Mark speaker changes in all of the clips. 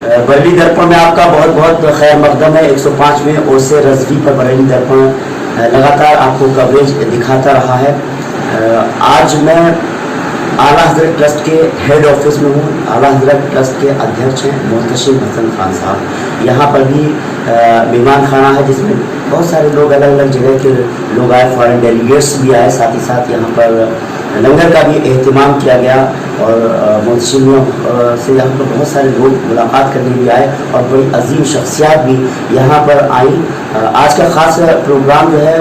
Speaker 1: बरेली दर्पण में आपका बहुत बहुत खैर मकदम है। 105वें ओसे रजवी पर बरेली दर्पण लगातार आपको कवरेज दिखाता रहा है। आज मैं आला हजरत ट्रस्ट के हेड ऑफिस में हूँ। आला हजरत ट्रस्ट के अध्यक्ष हैं मोहतशिम हसन खान साहब। यहाँ पर भी मेहमान खाना है जिसमें बहुत सारे लोग अलग अलग जगह के लोग आए, फॉरेन डेलीगेट्स भी आए। साथ ही साथ यहाँ पर लंगर का भी एहतमाम किया गया और मोहतशिमियों से यहाँ पर बहुत सारे लोग मुलाकात करने भी आए और बड़ी अजीम शख्सियात भी यहाँ पर आई। आज का ख़ास प्रोग्राम जो है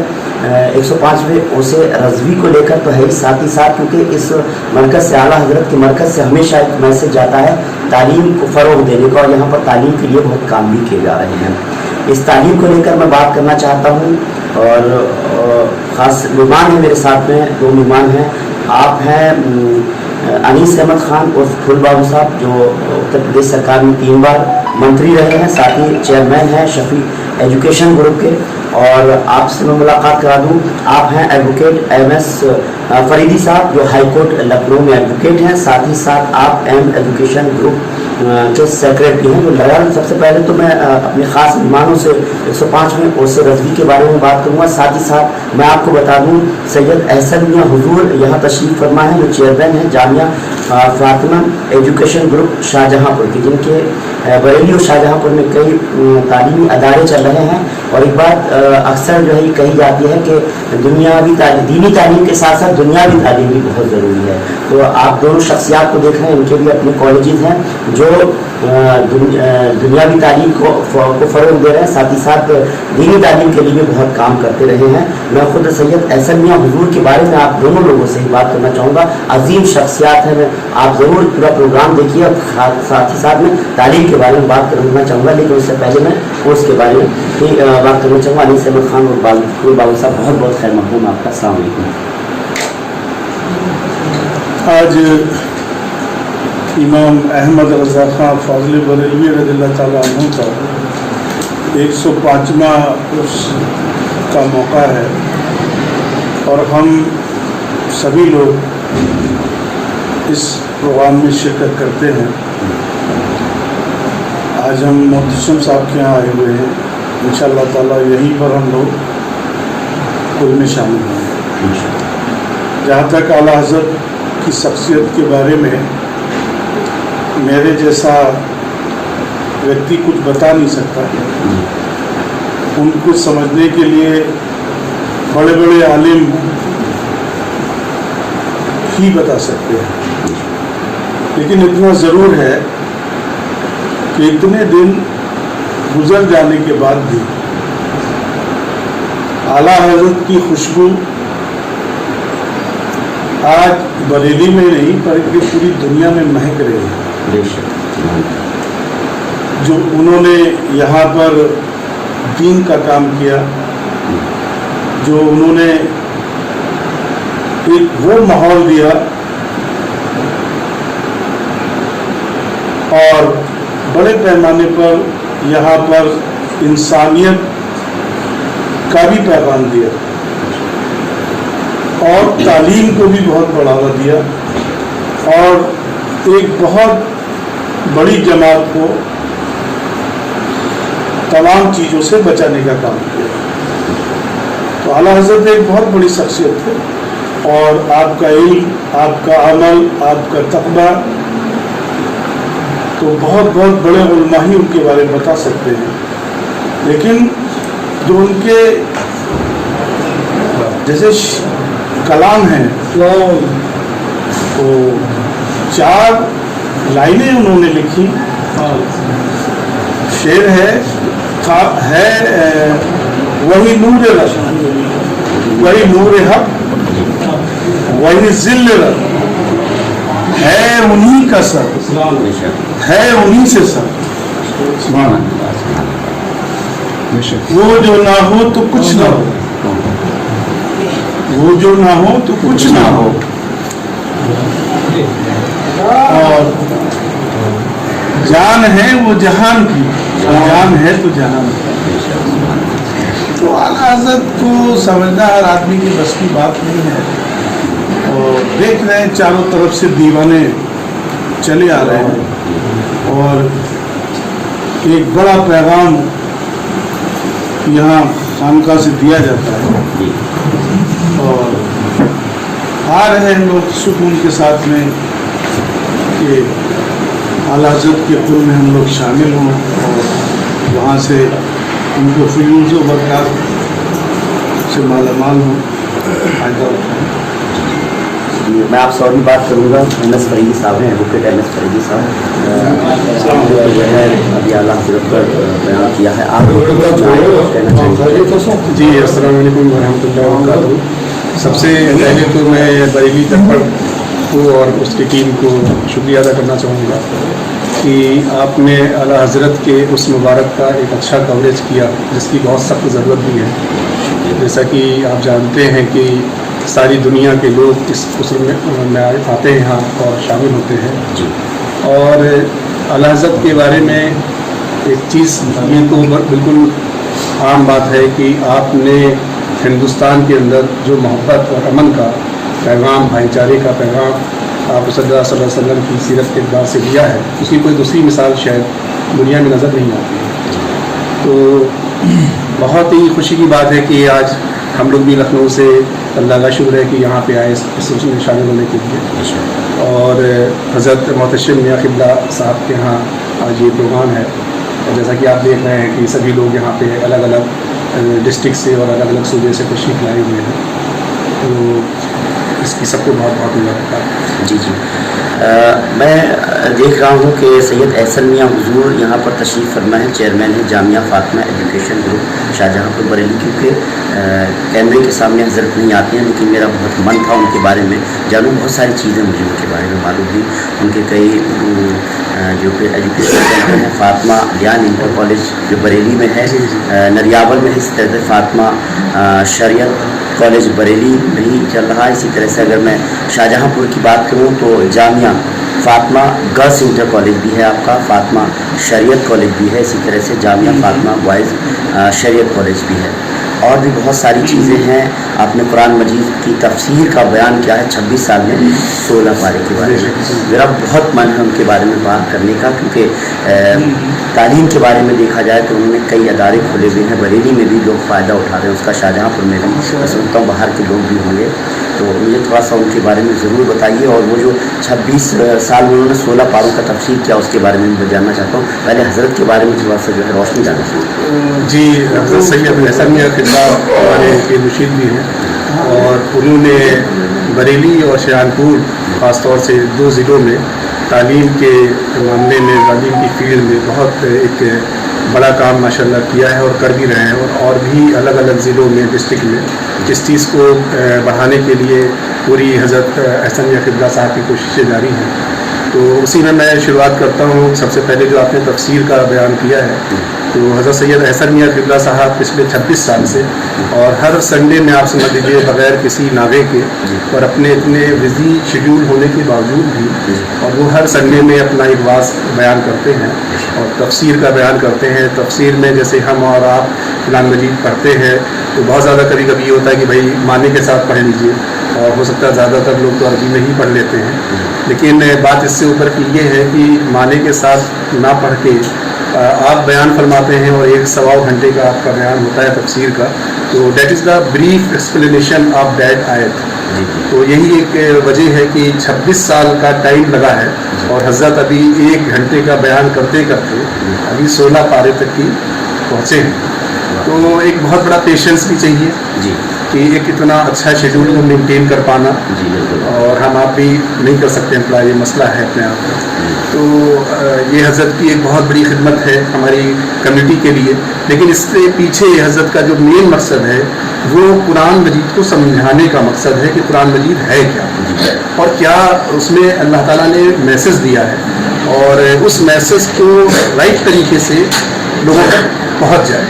Speaker 1: 105वें ओसे रजवी को लेकर तो है ही, साथ ही साथ क्योंकि इस मरकज़ से, आला हजरत के मरकज़ से हमेशा एक मैसेज जाता है तालीम को फ़रोग़ देने का, और यहाँ पर तालीम के लिए बहुत काम भी किए जा रहे हैं। इस तालीम को लेकर मैं बात करना चाहता हूँ और ख़ास मेहमान हैं मेरे साथ में, दो मेहमान हैं। आप हैं अनीस अहमद खान उर्फ फुल बाबू साहब, जो उत्तर प्रदेश सरकार में 3 बार मंत्री रहे हैं, साथ ही चेयरमैन हैं शफी एजुकेशन ग्रुप के। और आपसे मैं मुलाकात करा दूं, आप हैं एडवोकेट MS फरीदी साहब, जो हाई कोर्ट लखनऊ में एडवोकेट हैं। साथ ही साथ आप M एजुकेशन ग्रुप के सेक्रेटरी हैं। तो लगातार सबसे पहले तो मैं अपने ख़ास मेहमानों से 105वें ओसे रजवी के बारे में बात करूँगा। साथ ही साथ मैं आपको बता दूँ सैयद अहसन मियां हुजूर यहाँ तशरीफ़ फरमा है, जो चेयरमैन हैं जामिया फातिमा एजुकेशन ग्रुप शाहजहाँपुर के, जिनके बरेली और शाहजहाँपुर में कई तालीमी अदारे चल रहे हैं। और एक बात अक्सर जो है कही जाती है कि दीनी तालीम के साथ साथ दुनियावी तालीम भी बहुत ज़रूरी है। तो आप दोनों शख्सियात को देख रहे हैं, इनके भी अपने कॉलेजेस हैं जो दुनियावी तालीम को फ़रोग़ दे रहे हैं, साथ ही साथ दीनी तालीम के लिए भी बहुत काम करते रहे हैं। मैं खुद सैयद अहसन मियां हुजूर के बारे में आप दोनों लोगों से ही बात करना चाहूँगा। अजीम शख्सियात हैं, आप ज़रूर पूरा प्रोग्राम देखिए। और साथ ही साथ में तालीम के बारे में बात करना चाहूँगा, लेकिन उससे पहले मैं कोर्स के बारे में ही बात करना चाहूँगा। अनीस अहमद खान और बाबू साहब, बहुत बहुत खैर मक़दूम आपका। अस्सलाम वालेकुम।
Speaker 2: आज इमाम अहमद रज़ा खां फ़ाज़िल बरेलवी रज़ियल्लाहु ताला अन्हु का 105वां उर्स का मौका है और हम सभी लोग इस प्रोग्राम में शिरकत करते हैं। आज हम मोहतशिम साहब के यहाँ आए हुए हैं। इंशाअल्लाह ताला यहीं पर हम लोग कुल में शामिल होंगे। जहाँ तक आला हज़रत की शख्सियत के बारे में मेरे जैसा व्यक्ति कुछ बता नहीं सकता, उनको समझने के लिए बड़े बड़े आलिम ही बता सकते हैं। लेकिन इतना ज़रूर है कि इतने दिन गुजर जाने के बाद भी आला हज़रत की खुशबू आज बरेली में नहीं बल्कि पूरी दुनिया में महक रही है। जो उन्होंने यहाँ पर दीन का काम किया, जो उन्होंने एक वो माहौल दिया और बड़े पैमाने पर यहाँ पर इंसानियत का भी पैगाम दिया और तालीम को भी बहुत बढ़ावा दिया और एक बहुत बड़ी जमात को तमाम चीज़ों से बचाने का काम किया। तो आला हज़रत एक बहुत बड़ी शख्सियत है और आपका इल्म, आपका अमल, आपका तक़वा, तो बहुत बहुत बड़े उलमा ही उनके बारे में बता सकते हैं। लेकिन जो उनके जैसे कलाम हैं तो 4 लाइनें उन्होंने लिखी। शेर है वही नूर रब, वही नूर हक, वही जिल्ल रब, है उन्हीं का सर, है उन्हीं से सर। वो जो ना हो तो कुछ ना हो, वो जो ना हो तो कुछ ना हो, और जान है वो जहान की, जान है तो जहान की। तो आला हज़रत को समझना हर आदमी की बस की बात नहीं है। और देख रहे हैं चारों तरफ से दीवाने चले आ रहे हैं और एक बड़ा पैगाम यहाँ खानका से दिया जाता है
Speaker 1: जी
Speaker 2: और आ रहे हैं लोग सुकून के साथ में कि आला हज़रत के कुल में हम लोग शामिल हों और वहाँ से उनको फियूज़ व बरक़ात से मालामाल हों, फ़ायदा उठाएं।
Speaker 1: मैं आपसे और भी बात करूँगा। MS फरीदी साहब हैं, एडवोकेट MS फरीदी साहब जो है अभी आला हज़रत पर बयान किया है, आप लोग कहना चाहिए।
Speaker 3: जी अस्सलाम वालेकुम वरहमतुल्लाहि वबरकातुहू। सबसे पहले तो मैं बरेली दरपण को और उसकी टीम को शुक्रिया अदा करना चाहूँगा कि आपने आला हज़रत के उस मुबारक का एक अच्छा कवरेज किया जिसकी बहुत सख्त ज़रूरत भी है। जैसा कि आप जानते हैं कि सारी दुनिया के लोग इस उसर में आते हैं यहाँ और शामिल होते हैं
Speaker 1: जी
Speaker 3: और आला हज़रत के बारे में एक चीज़ ये तो बिल्कुल आम बात है कि आपने हिंदुस्तान के अंदर जो मोहब्बत और अमन का पैगाम, भाईचारे का पैगाम आप सल्लल्लाहु अलैहि वसल्लम की सीरत के अतबार से दिया है, उसकी कोई दूसरी मिसाल शायद दुनिया में नज़र नहीं आती है। तो बहुत ही खुशी की बात है कि आज हम लोग भी लखनऊ से अल्लाह का शुक्र है कि यहाँ पे आए इस में शामिल होने के लिए। और हज़रत मोहतशिम मियां क़िबला साहब के यहाँ आज ये प्रोग्राम है और जैसा कि आप देख रहे हैं कि सभी लोग यहाँ पे अलग अलग डिस्ट्रिक्ट से और अलग अलग सूबे से तशरीफ़ लाए हुए हैं, तो इसकी सबको बहुत बहुत मुबारकबाद।
Speaker 1: जी जी मैं देख रहा हूँ कि सैयद एहसन मियां हुजूर यहाँ पर तशरीफ़ फरमा है, चेयरमैन है जामिया फ़ातिमा एजुकेशन ग्रुप शाहजहाँपुर बरेली। क्योंकि कैमरे के सामने हज़रत नहीं आते हैं, लेकिन मेरा बहुत मन था उनके बारे में जानूँ। बहुत सारी चीज़ें मुझे उनके बारे में मालूम थी। उनके कई जो कि एजुकेशन सेंटर हैं, फ़ातिमा ज्ञान इंटर कॉलेज जो बरेली में है, नरियावल में इसी तरह से फ़ातिमा शरीयत कॉलेज बरेली भी चल रहा है। इसी तरह से अगर मैं शाहजहाँपुर की बात करूँ तो Jamia Fatima girls inter college भी है आपका, फ़ातिमा शरीयत कॉलेज भी है, इसी तरह से जामिया फ़ातिमा बॉयज़ शरीयत कॉलेज भी है। और भी बहुत सारी चीज़ें हैं। आपने कुरान मजीद की तफसीर का बयान किया है 26 साल में 16 पारे के बारे में। मेरा बहुत मन है उनके बारे में बात करने का, क्योंकि तालीम के बारे में देखा जाए तो उन्होंने कई अदारे खोले हुए हैं। बरेली में भी लोग फ़ायदा उठा रहे हैं उसका, शाहजहाँपुर में भी मैं सुनता हूँ बाहर के लोग भी होंगे। तो मुझे थोड़ा सा उनके बारे में ज़रूर बताइए। और वो जो 26 साल में उन्होंने 16 पारों का तफसीर किया उसके बारे में मैं जानना चाहता हूँ। पहले हज़रत के बारे में थोड़ा सा जो है रोशनी डालना चाहता
Speaker 3: जी हज़रत सैयद एहसन मियां क़िबला हमारे के मुर्शिद भी हैं और उन्होंने बरेली और शाहजहाँपुर ख़ास तौर से 2 ज़िलों में तालीम के मामले में, तालीम की फील्ड में बहुत एक बड़ा काम माशाल्लाह किया है और कर भी रहे हैं। और भी अलग अलग ज़िलों में, डिस्ट्रिक्ट में इस चीज़ को बढ़ाने के लिए पूरी हज़रत एहसन मियां क़िबला साहब की कोशिशें जारी हैं। तो उसी में मैं शुरुआत करता हूँ। सबसे पहले जो आपने तफसीर का बयान किया है, तो हज़रत सैयद एहसन मियां क़िबला साहब पिछले 26 साल से और हर संडे में आप समझ लीजिए बग़ैर किसी नावे के और अपने इतने बिज़ी शेड्यूल होने के बावजूद भी, और वो हर संडे में अपना एक वाज़ बयान करते हैं और तफसीर का बयान करते हैं। तफसीर में जैसे हम और आप कुरान मजीद पढ़ते हैं तो बहुत ज़्यादा कभी कभी ये होता है कि भाई माने के साथ पढ़ लीजिए, और हो सकता है ज़्यादातर लोग तो अरबी में ही पढ़ लेते हैं। लेकिन बात इससे ऊपर की ये है कि माने के साथ ना पढ़ के आप बयान फरमाते हैं और 1-1.25 घंटे का आपका बयान होता है तफसीर का। तो that is the brief explanation of that आयत। तो यही एक वजह है कि 26 साल का टाइम लगा है और हज़रत अभी 1 घंटे का बयान करते करते अभी 16 पारे तक की पहुँचे हैं। तो एक बहुत बड़ा पेशेंस भी चाहिए
Speaker 1: जी
Speaker 3: कि एक इतना अच्छा शेड्यूल को मेंटेन कर पाना,
Speaker 1: जी बिल्कुल।
Speaker 3: और हम आप भी नहीं कर सकते हैं, थोड़ा ये मसला है अपने आप का। तो ये हज़रत की एक बहुत बड़ी खिदमत है हमारी कम्युनिटी के लिए। लेकिन इससे पीछे हज़रत का जो मेन मकसद है वो कुरान मजीद को समझाने का मकसद है कि कुरान मजीद है क्या और क्या उसमें अल्लाह ताला ने मैसेज दिया है, और उस मैसेज को राइट तरीके से लोगों तक पहुँच जाए।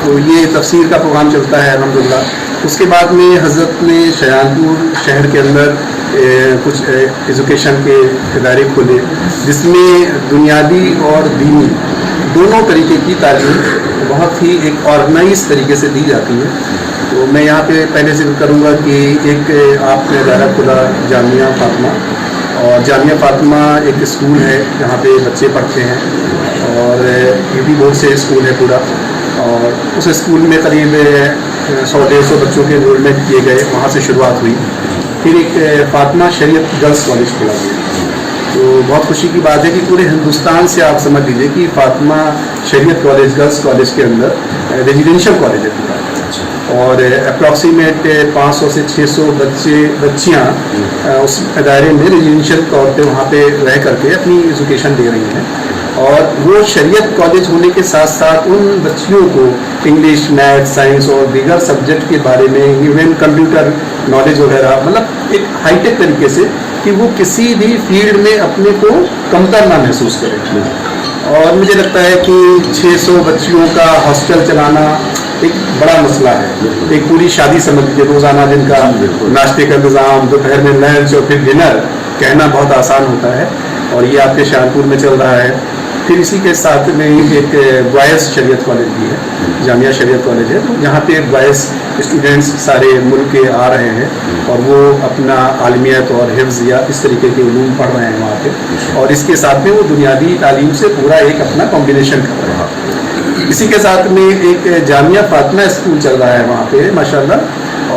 Speaker 3: तो ये तफसीर का प्रोग्राम चलता है अल्हम्दुलिल्लाह। उसके बाद में हज़रत ने शाहजहाँपुर शहर के अंदर कुछ एजुकेशन के इदारे खोले जिसमें दुनियावी और दीनी दोनों तरीके की तालीम बहुत ही एक ऑर्गेनाइज तरीके से दी जाती है। तो मैं यहाँ पे पहले जिक्र करूँगा कि एक आपने इदारा खुला जामिया फ़ातिमा, और जामिया फ़ातिमा एक स्कूल है जहाँ पे बच्चे पढ़ते हैं, और यूपी बोर्ड से स्कूल है पूरा, और उस स्कूल में करीब 100-150 बच्चों के एनरोलमेंट किए गए, वहाँ से शुरुआत हुई। फिर एक फातिमा शरीयत गर्ल्स कॉलेज खोला गया। तो बहुत खुशी की बात है कि पूरे हिंदुस्तान से आप समझ लीजिए कि फातिमा शरीयत कॉलेज गर्ल्स कॉलेज के अंदर रेजिडेंशियल कॉलेज है पूरा, और अप्रॉक्सीमेट 500 से 600 बच्चियाँ उस दायरे में रेजिडेंशियल तौर पे वहाँ पे रह करके अपनी एजुकेशन दे रही हैं। और वो शरीयत कॉलेज होने के साथ साथ उन बच्चियों को इंग्लिश, मैथ, साइंस और दीगर सब्जेक्ट के बारे में, इवन कंप्यूटर नॉलेज वगैरह, मतलब एक हाईटेक तरीके से कि वो किसी भी फील्ड में अपने को कमतर ना महसूस करें। और मुझे लगता है कि 600 बच्चियों का हॉस्टल चलाना एक बड़ा मसला है। एक पूरी शादी समझ लीजिए, रोज़ाना जिनका नाश्ते का इंतज़ाम, दोपहर में लंच और फिर डिनर, कहना बहुत आसान होता है, और ये आपके शाहपुर में चल रहा है। फिर इसी के साथ में एक बॉयज़ शरीयत कॉलेज भी है, जामिया शरीयत कॉलेज है, तो जहाँ पे बॉयज़ स्टूडेंट्स सारे मुल्क के आ रहे हैं और वो अपना आलमियत और हिफ्ज़ या इस तरीके के उलूम पढ़ रहे हैं वहाँ पे, और इसके साथ में वो बुनियादी तालीम से पूरा एक अपना कॉम्बिनेशन कर रहे हैं। इसी के साथ में एक जामिया फातिमा स्कूल चल रहा है वहाँ पे माशाल्लाह,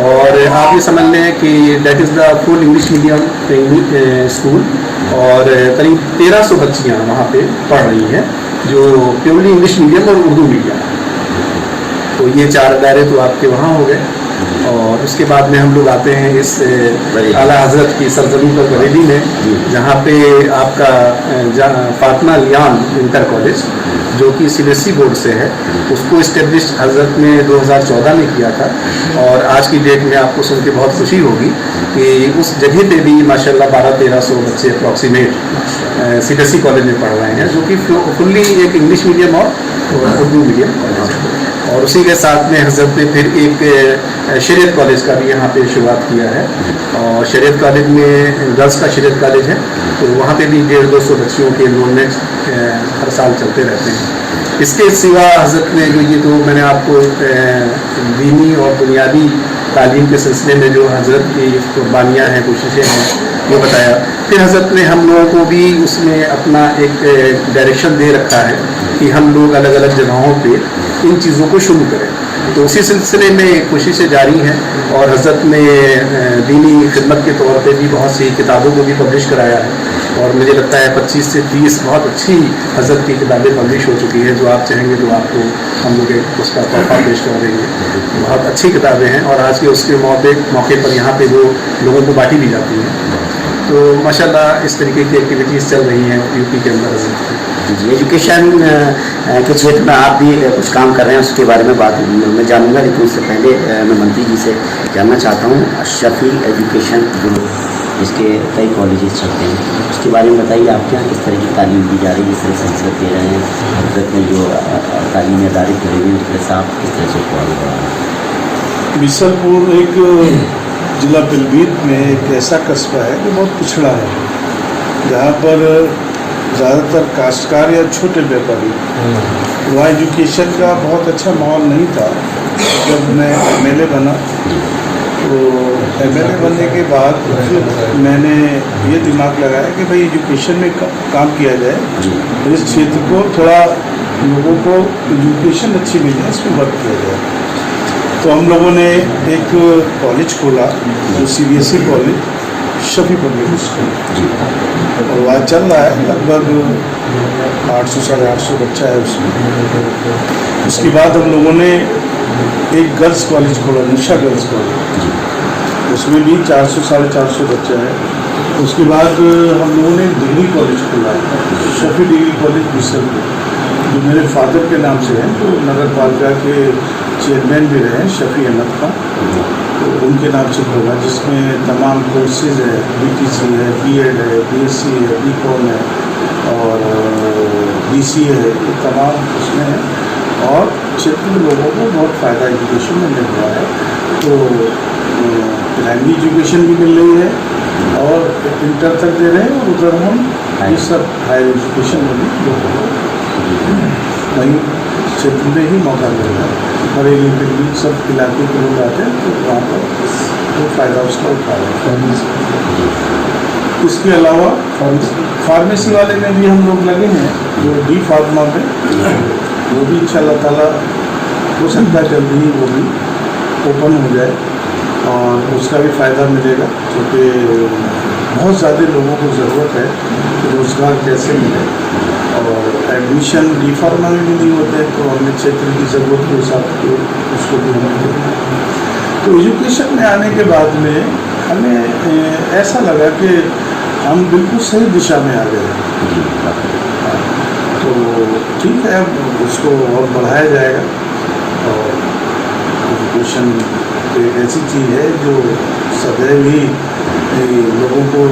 Speaker 3: और आप ये समझ लें कि that is the full English medium school, और करीब 1300 बच्चियाँ वहाँ पे पढ़ रही हैं जो प्योरली इंग्लिश मीडियम और उर्दू मीडियम। तो ये 4 दायरे तो आपके वहाँ हो गए, और उसके बाद में हम लोग आते हैं इस आला हज़रत की सरजमी पर बरेली में, जहाँ पे आपका फातिमा लियान इंटर कॉलेज जो कि CBSE बोर्ड से है, उसको इस्टेब्लिश हज़रत ने 2014 में किया था। और आज की डेट में आपको सुन के बहुत खुशी होगी कि उस जगह पे भी माशाल्लाह 1200-1300 बच्चे अप्रॉक्सीमेट CBSE कॉलेज में पढ़ रहे हैं, जो कि फुल्ली एक इंग्लिश मीडियम और उर्दू मीडियम कॉलेज है। और उसी के साथ में हज़रत ने फिर एक शरीयत कॉलेज का भी यहाँ पे शुरुआत किया है, और शरीयत कॉलेज में गर्ल्स का शरीयत कॉलेज है, तो वहाँ पे भी 150-200 बच्चियों के एनरोलमेंट हर साल चलते रहते हैं। इसके सिवा हज़रत ने जो ये तो मैंने आपको दीनी और बुनियादी तालीम के सिलसिले में जो हज़रत की कुर्बानियाँ हैं, कोशिशें हैं, वो बताया। फिर हज़रत ने हम लोगों को भी उसमें अपना एक डायरेक्शन दे रखा है कि हम लोग अलग अलग जगहों पे इन चीज़ों को शुरू करें, तो उसी सिलसिले में कोशिशें जारी हैं। और हज़रत ने दीनी खिदमत के तौर पे भी बहुत सी किताबों को भी पब्लिश कराया है, और मुझे लगता है 25 से 30 बहुत अच्छी हज़रत की किताबें पब्लिश हो चुकी हैं। जो आप चाहेंगे तो आपको हम लोग उसका तोहफा पेश कर देंगे। बहुत अच्छी किताबें हैं, और आज के उसके मौके पर यहाँ पे वो लोगों को बांटी भी जाती हैं। तो माशाल्लाह इस तरीके की एक्टिविटीज़ चल रही हैं यूपी के अंदर हज़रत की।
Speaker 1: जी, एजुकेशन के क्षेत्र में आप भी कुछ काम कर रहे हैं, उसके बारे में बात मैं जानूँगा, लेकिन उससे पहले मैं मंत्री जी से जानना चाहता हूँ शफी एजुकेशन जो इसके कई कॉलेजेस चलते हैं, उसके बारे में बताइए। आपके यहाँ किस तरह की तालीम दी जा रही है, जिस तरह से हज़रत दे रहे हैं, हज़रत ने जो तालीमी अदारे खोले हुए हैं उस तरह से आप किस तरह से फॉलो कर रहे हैं?
Speaker 2: बिसलपुर एक ज़िला पीलीभीत में एक ऐसा कस्बा है जो बहुत पिछड़ा है, जहाँ पर ज़्यादातर काश्तकार या छोटे व्यापारी, वहाँ एजुकेशन का बहुत अच्छा माहौल नहीं था। जब मैं MLA बना तो MLA बनने के बाद फिर मैंने ये दिमाग लगाया कि भाई एजुकेशन में काम किया जाए, इस क्षेत्र को थोड़ा लोगों को एजुकेशन अच्छी मिले, इसमें वर्क किया जाए। तो हम लोगों ने एक कॉलेज खोला जो CBSE college, Shafi public school, और वहाँ चल रहा है, लगभग 800-850 बच्चा है उसमें। उसके बाद हम लोगों ने एक गर्ल्स कॉलेज खोला, निशा गर्ल्स कॉलेज, उसमें भी 400-450 बच्चा है। उसके बाद हम लोगों ने डिग्री कॉलेज खोला है, शफी डिग्री कॉलेज बिसलपुर, जो मेरे फादर के नाम से है, तो नगर पालिका के चेयरमैन भी रहे शफी अहमद खान, तो उनके नाम से खोला, जिसमें तमाम कोर्सेज है, BTC है, B.Ed है, BSc है, B.Com है और BCA है, ये तमाम उसमें है, और क्षेत्र के लोगों को बहुत फ़ायदा एजुकेशन में मिल रहा है। तो प्राइमरी एजुकेशन भी मिल रही है और इंटर तक दे रहे हैं, और उधर हम ये सब हायर एजुकेशन में भी वहीं क्षेत्र में ही मौका मिल रहा है। बरेली दिल्ली सब इलाके के लोग आते हैं, तो वहाँ पर वो फ़ायदा उसका उठा रहे हैं। इसके अलावा फार्मेसी वाले में भी हम लोग लगे हैं, जो D फार्मा में वो भी इंशाल्लाह ताला हो सकता है जल्दी ही वो भी ओपन हो जाए और उसका भी फ़ायदा मिलेगा, क्योंकि बहुत ज़्यादा लोगों को ज़रूरत है कि रोज़गार कैसे मिले, और एडमिशन डी फार्मा में भी नहीं होते, तो हमें क्षेत्र की ज़रूरत के हिसाब से उसको भी हमें देना है। तो एजुकेशन में आने के बाद में हमें ऐसा लगा कि हम बिल्कुल सही दिशा में आ गए हैं। तो ठीक है, अब उसको और बढ़ाया जाएगा, और एजुकेशन एक ऐसी चीज़ है जो सदैव ही लोगों को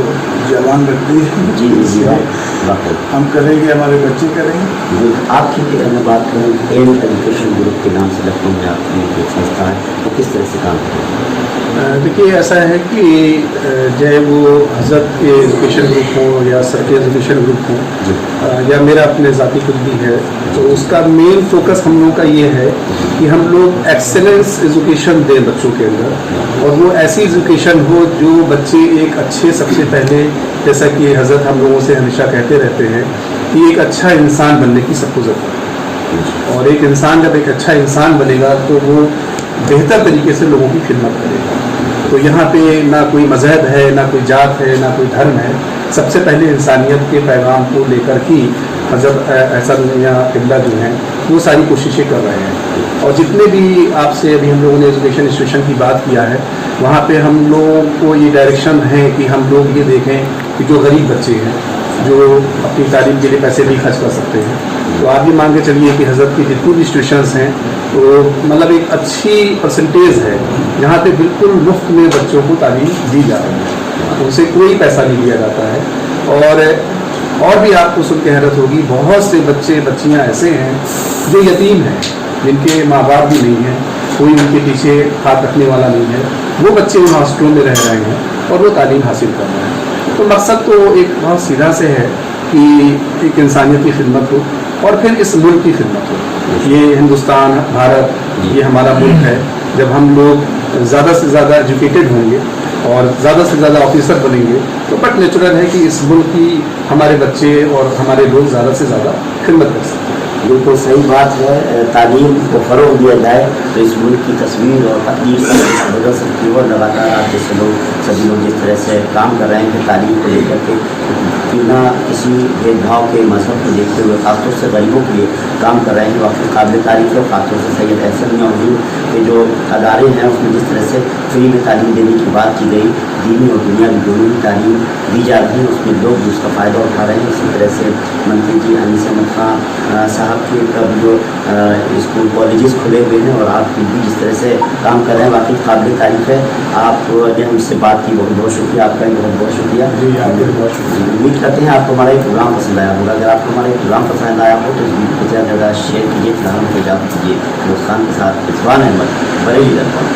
Speaker 2: जवान रखती है।
Speaker 1: जी जी वाकई
Speaker 2: हम करेंगे, हमारे बच्चे करेंगे।
Speaker 1: आपकी अगर बात करें एम एजुकेशन ग्रुप के नाम से लखनऊ में आपकी एक संस्था है, तो किस तरह से काम करें?
Speaker 3: देखिए, ऐसा है कि चाहे वो हज़रत के एजुकेशन ग्रुप हो या सर के एजुकेशन ग्रुप हो या मेरा अपने ज़ाती खुद भी है, तो उसका मेन फोकस हम लोगों का ये है कि हम लोग एक्सेलेंस एजुकेशन दें बच्चों के अंदर, और वो ऐसी एजुकेशन हो जो बच्चे एक अच्छे, सबसे पहले जैसा कि हज़रत हम लोगों से हमेशा कहते रहते हैं कि एक अच्छा इंसान बनने की सबको ज़रूरत है, और एक इंसान जब एक अच्छा इंसान बनेगा तो वो बेहतर तरीके से लोगों की खिदमत करेगा। तो यहाँ पे ना कोई मजहब है, ना कोई जात है, ना कोई धर्म है, सबसे पहले इंसानियत के पैगाम को लेकर ही हज़रत अहसन या किबला जो हैं वो सारी कोशिशें कर रहे हैं। और जितने भी आपसे अभी हम लोगों ने एजुकेशन इंस्टीट्यूशन की बात किया है, वहाँ पे हम लोगों को ये डायरेक्शन है कि हम लोग ये देखें कि जो गरीब बच्चे हैं, जो अपनी तालीम के लिए पैसे नहीं खर्च कर सकते हैं, तो आप ये मान के चलिए कि हज़रत की जितनी भी इंस्टीट्यूशंस हैं, तो मतलब एक अच्छी परसेंटेज है जहाँ पे बिल्कुल मुफ्त में बच्चों को तालीम दी जा रही है, उनसे कोई पैसा नहीं लिया जाता है। और भी आपको सुन के हैरत होगी, बहुत से बच्चे बच्चियाँ ऐसे हैं जो यतीम हैं, जिनके माँ बाप भी नहीं हैं, कोई उनके पीछे हाथ रखने वाला नहीं है, वो बच्चे उन हॉस्टलों में रह रहे हैं और वो तालीम हासिल कर रहे हैं। तो मकसद तो एक बहुत सीधा से है कि एक इंसानियत की खिदमत हो और फिर इस मुल्क की खिदमत हो। ये हिंदुस्तान, भारत, ये हमारा मुल्क है। जब हम लोग ज़्यादा से ज़्यादा एजुकेटेड होंगे और ज़्यादा से ज़्यादा ऑफिसर बनेंगे, तो बट नेचुरल है कि इस मुल्क की हमारे बच्चे और हमारे लोग ज़्यादा से ज़्यादा खिदमत कर सकते हैं।
Speaker 1: बिल्कुल सही बात है। तालीम को फ़रोग़ दिया जाए तो इस मुल्क की तस्वीर और तकदीर बदल सकती है। और लगातार आप जैसे लोग सभी लोग जिस तरह से काम कर रहे हैं कि तालीम को लेकर के बिना किसी भेदभाव के, मजहब को देखते हुए खासतौर से गरीबों के लिए काम कर रहे हैं, वाकई काबिल तारीफ़ है। खासतौर से सैयद अहसन या हुजूर के जो अदारे हैं उसमें जिस तरह से फ्री में तालीम देने की बात की गई, दीनी और दुनियावी दोनों ही तालीम दी जा रही है, उसमें लोग भी उसका फ़ायदा उठा रहे हैं। इसी तरह से मंत्री जी अनीस अहमद खान साहब के कब जो स्कूल कॉलेजेस खुले हुए हैं और आप भी जिस तरह से काम कर रहे हैं, वाकई काबिल तारीफ़ है। आपने हमसे बात की, बहुत बहुत शुक्रिया आपका, बहुत बहुत शुक्रिया।
Speaker 3: जी, आपका बहुत शुक्रिया।
Speaker 1: उम्मीद करते हैं आपको हमारा ये प्रोग्राम पसंद आया होगा। अगर आपको हमारा ये प्रोग्राम पसंद आया हो तो इस वीडियो को ज़्यादा से ज़्यादा शेयर कीजिए, फिलहाल को इजाज़त दीजिए। दोस्तान के साथ इस्वान अहमद, बरेली दरबार।